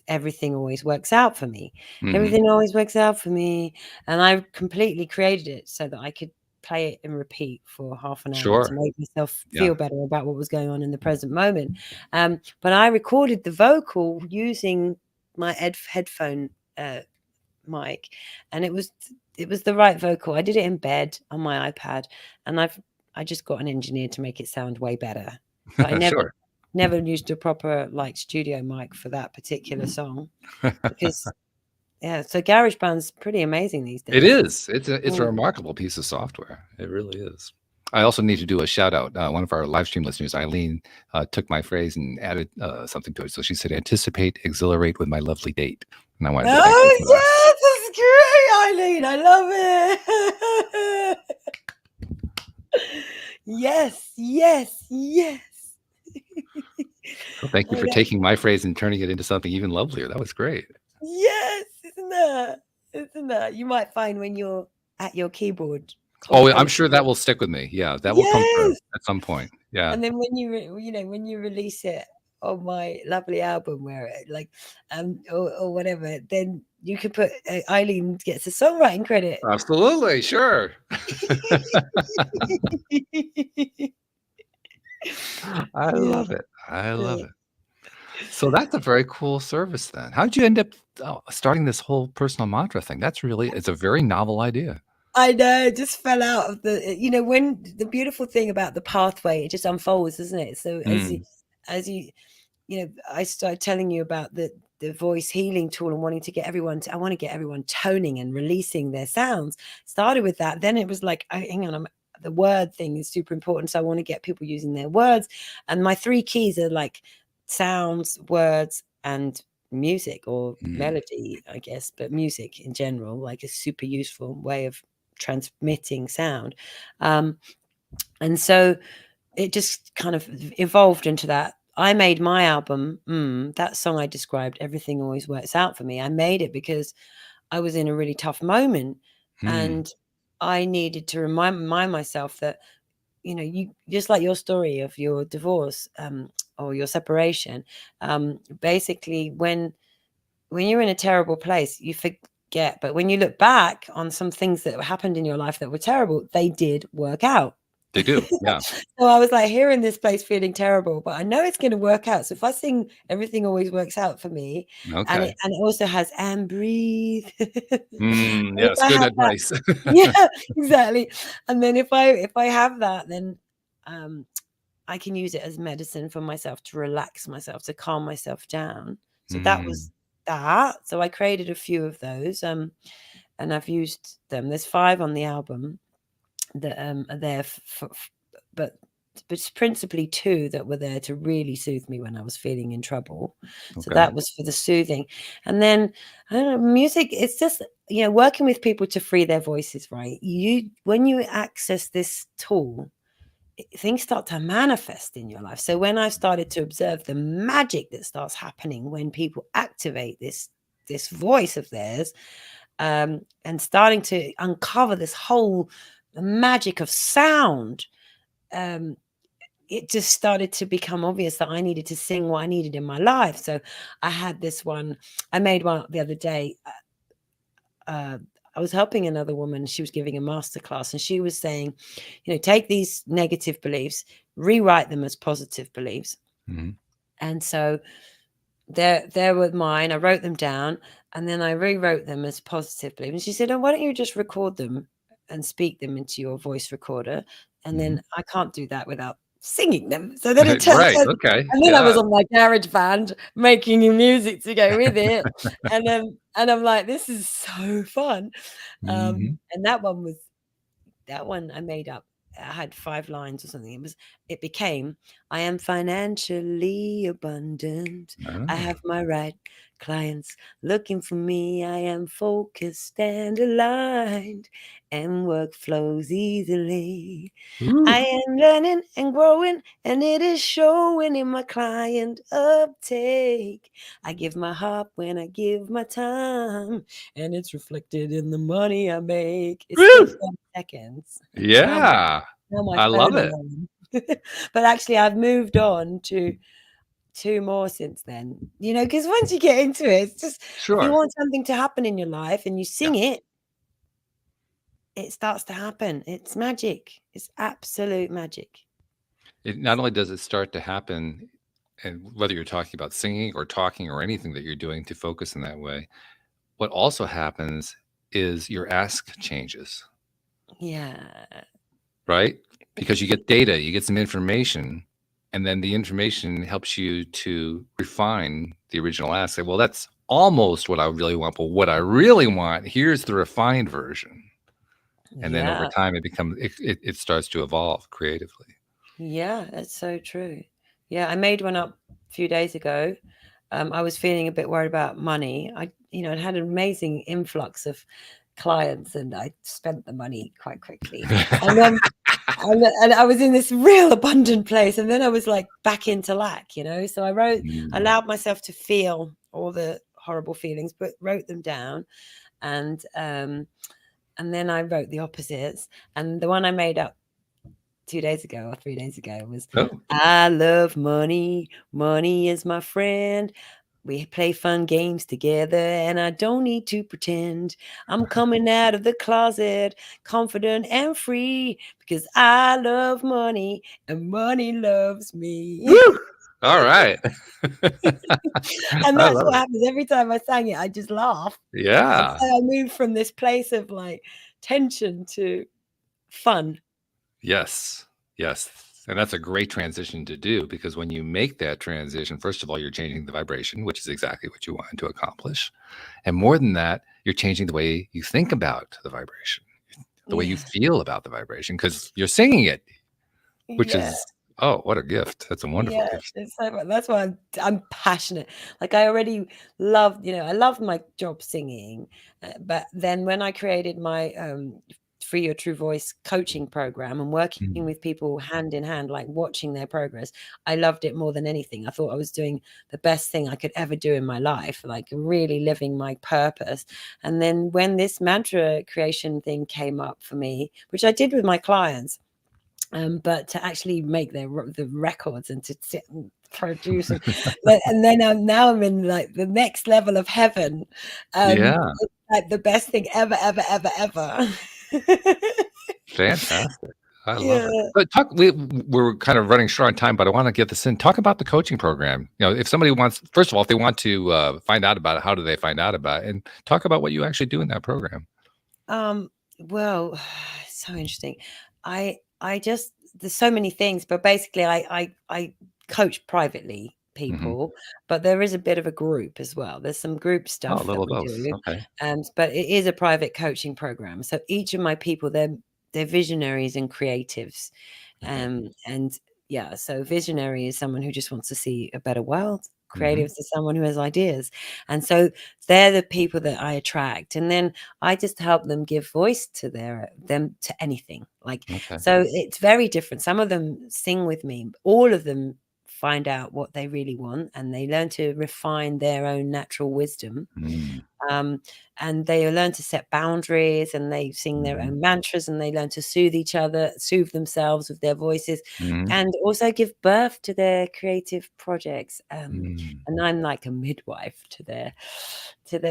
"Everything Always Works Out for Me." Everything always works out for me. And I completely created it so that I could play it and repeat for half an hour to make myself feel better about what was going on in the present moment. But I recorded the vocal using my headphone mic, and it was the right vocal. I did it in bed on my iPad, and I just got an engineer to make it sound way better. But I never used a proper studio mic for that particular song, because so GarageBand's pretty amazing these days. It is. It's a remarkable piece of software. It really is. I also need to do a shout out. One of our live stream listeners, Eileen, took my phrase and added something to it. So she said, "Anticipate, exhilarate with my lovely date." And I wanted to thank you for that. That's great, Eileen. I love it. Yes. Well, thank you for taking my phrase and turning it into something even lovelier. That was great. Yes, isn't that? You might find when you're at your keyboard. Oh, I'm sure that will stick with me. Yeah, that will come through at some point. Yeah. And then when you release it on my lovely album, where or whatever, then you could put Eileen gets a songwriting credit. Absolutely, sure. I love it. I love it. So that's a very cool service then. How did you end up starting this whole personal mantra thing? It's a very novel idea. I know, it just fell out of when the beautiful thing about the pathway, it just unfolds, isn't it? So as you I started telling you about the voice healing tool and wanting to get everyone I want to get everyone toning and releasing their sounds. Started with that. Then it was like, hang on, the word thing is super important. So I want to get people using their words. And my 3 keys are like sounds, words, and music, or melody, I guess, but music in general, like a super useful way of transmitting sound. And so it just kind of evolved into that. I made my album, that song I described, Everything Always Works Out for Me. I made it because I was in a really tough moment, and I needed to remind myself that, you know, you just like your story of your divorce, or your separation, basically when you're in a terrible place, you forget, but when you look back on some things that happened in your life that were terrible, they did work out. They do, yeah. So I was like here in this place feeling terrible, but I know it's going to work out. So if I sing Everything Always Works Out for Me, and Okay. it also has and breathe. If Yes, I good have that, advice. yeah, exactly. And then if I have that, then I can use it as medicine for myself, to relax myself, to calm myself down. So that was that. So I created a few of those, and I've used them. There's 5 on the album that are there but it's principally 2 that were there to really soothe me when I was feeling in trouble. So Okay. that was for the soothing. And then, I don't know, music, it's just, you know, working with people to free their voices, right? When you access this tool, things start to manifest in your life. So when I started to observe the magic that starts happening when people activate this voice of theirs, and starting to uncover this whole magic of sound, it just started to become obvious that I needed to sing what I needed in my life. So I had this one, I made one the other day. I was helping another woman. She was giving a masterclass, and she was saying, you know, take these negative beliefs, rewrite them as positive beliefs. And so there were mine. I wrote them down, and then I rewrote them as positive beliefs. And she said, oh, why don't you just record them and speak them into your voice recorder? And then I can't do that without singing them. So then it turns Right. out, Okay. and then I was on my garage band making new music to go with it. And I'm like, this is so fun. And that one I made up. I had 5 lines or something. It became, I am financially abundant. I have my right clients looking for me. I am focused and aligned, and work flows easily. I am learning and growing, and it is showing in my client uptake. I give my heart when I give my time, and it's reflected in the money I make. It's still 5 seconds. Yeah. Now my I love phone it. alarm. But actually, I've moved on to 2 more since then. You know, because once you get into it, it's just, if you Sure. want something to happen in your life and you Yeah. sing it, it starts to happen. It's magic. It's absolute magic. It not only does it start to happen, and whether you're talking about singing or talking or anything that you're doing to focus in that way, what also happens is your ask changes, Yeah. right? Because you get data, you get some information, and then the information helps you to refine the original ask. Say, well, that's almost what I really want, but what I really want, here's the refined version. And then over Yeah. time, it starts to evolve creatively. Yeah, that's so true. Yeah, I made one up a few days ago. I was feeling a bit worried about money. I had an amazing influx of clients, and I spent the money quite quickly. And then and I was in this real abundant place, and then I was like back into lack, you know. So I allowed myself to feel all the horrible feelings, but wrote them down, and then I wrote the opposites. And the one I made up 2 days ago or 3 days ago was, Oh. I love money. Money is my friend. We play fun games together, and I don't need to pretend. I'm coming out of the closet confident and free, because I love money and money loves me. Woo! All right. And I that's love what it. happens every time I sang it. I just laugh. And Yeah. so I moved from this place of like tension to fun. Yes. Yes. And that's a great transition to do, because when you make that transition, first of all, you're changing the vibration, which is exactly what you wanted to accomplish. And more than that, you're changing the way you think about the vibration. the way you Yeah. feel about the vibration, because you're singing it, which Yeah. is, oh, what a gift. That's a wonderful Yeah, gift. it's so that's why I'm passionate. Like I already loved, I loved my job singing, but then when I created my Free Your True Voice coaching program and working Mm, with people hand in hand, like watching their progress, I loved it more than anything. I thought I was doing the best thing I could ever do in my life, like really living my purpose. And then when this mantra creation thing came up for me, which I did with my clients, but to actually make the records and to sit and produce them, and then I'm in like the next level of heaven. yeah, It's like the best thing ever, ever, ever, ever. fantastic. I love Yeah. it. But we're kind of running short on time, but I want to get this in. Talk about the coaching program. If somebody wants, first of all, if they want to find out about it, how do they find out about it? And talk about what you actually do in that program. Well, so interesting. I just there's so many things, but basically I coach privately Hmm. people, but there is a bit of a group as well. There's some group Oh, a stuff little that of we both. do. Okay. But it is a private coaching program. So each of my people, they're visionaries and creatives. Okay. And yeah, so visionary is someone who just wants to see a better world. Hmm. Creatives is someone who has ideas. And so they're the people that I attract. And then I just help them give voice to them to anything. Like, Okay. so it's very different. Some of them sing with me. All of them find out what they really want, and they learn to refine their own natural wisdom. Mm, Um, and they learn to set boundaries, and they sing their mhm, own mantras, and they learn to soothe each other, soothe themselves with their voices, mhm, and also give birth to their creative projects. mm. And I'm like a midwife to their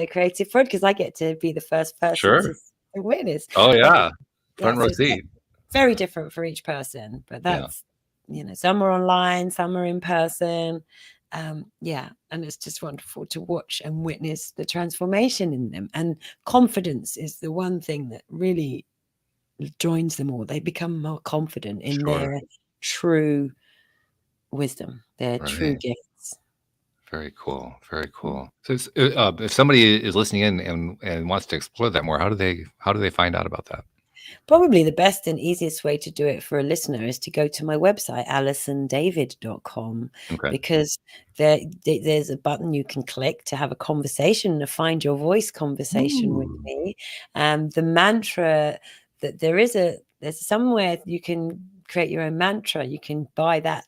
creative project, because I get to be the first person Sure. to witness. Oh, But yeah. yeah, Front row so it's seat. very different for each person. But Yeah, that's, some are online, some are in person. Yeah, and it's just wonderful to watch and witness the transformation in them. And confidence is the one thing that really joins them all. They become more confident in sure. their true wisdom, their true Right. gifts. Very cool. Very Mm. cool. So, if somebody is listening in and wants to explore that more, how do they find out about that? Probably the best and easiest way to do it for a listener is to go to my website, alisondavid.com, Okay. because there's a button you can click to have a conversation, a find your voice conversation with Ooh. me. The mantra that there's somewhere you can create your own mantra. You can buy that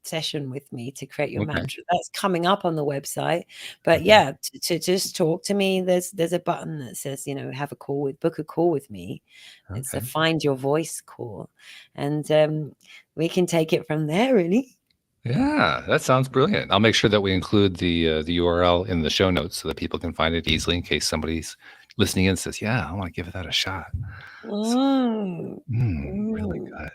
session with me to create your Okay. mantra. That's coming up on the website. But Okay. yeah, to just talk to me, there's a button that says, book a call with me. It's a Okay. find your voice call, and we can take it from there, really. Yeah, that sounds brilliant. I'll make sure that we include the URL in the show notes so that people can find it easily in case somebody's listening in and says, "Yeah, I want to give that a shot." So, Mm, really mm. good.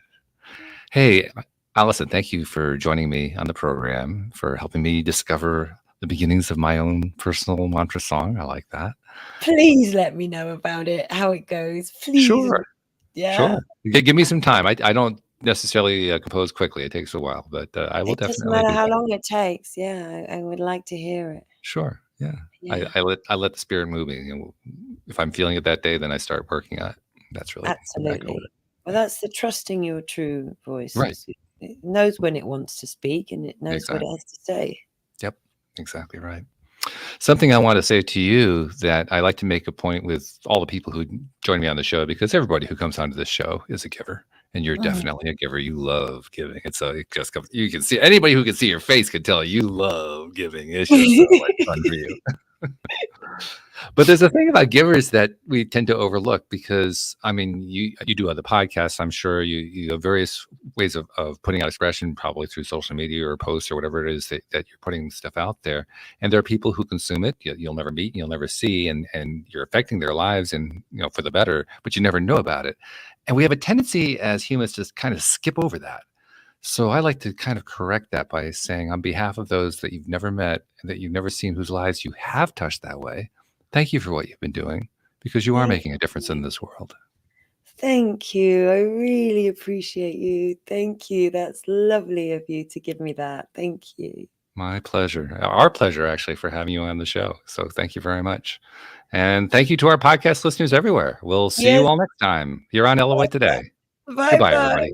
Hey, Allison, thank you for joining me on the program, for helping me discover the beginnings of my own personal mantra song. I like that. Please let me know about it, how it goes. Please. Sure, Yeah. sure. Give me some time. I don't necessarily compose quickly. It takes a while, but I will It doesn't definitely matter do how that. long it takes. Yeah, I would like to hear it. Sure. Yeah. I, Yeah, I let I let the spirit move me. If I'm feeling it that day, then I start working on it. That's really I go with absolutely. it. Well, that's the trusting your true voice. Right. It knows when it wants to speak, and it knows what it Exactly. has to say. Yep. Exactly right. Something I want to say to you that I like to make a point with all the people who join me on the show, because everybody who comes onto this show is a giver, and you're Mm. definitely a giver. You love giving. It just comes. You can see anybody who can see your face can tell you love giving. It's just so much fun for you. But there's a thing about givers that we tend to overlook, because I mean, you do other podcasts. I'm sure you have various ways of putting out expression, probably through social media or posts or whatever it is that you're putting stuff out there. And there are people who consume it. You'll never meet, you'll never see, and you're affecting their lives, and for the better, but you never know about it. And we have a tendency as humans to just kind of skip over that. So I like to kind of correct that by saying, on behalf of those that you've never met and that you've never seen, whose lives you have touched that way, thank you for what you've been doing, because you are Thank making a difference in you. this world. Thank you. I really appreciate you. Thank you. That's lovely of you to give me that. Thank you. My pleasure. Our pleasure, actually, for having you on the show. So thank you very much. And thank you to our podcast listeners everywhere. We'll see you Yes. all next time here on LOA Today. Bye Goodbye, bye. everybody.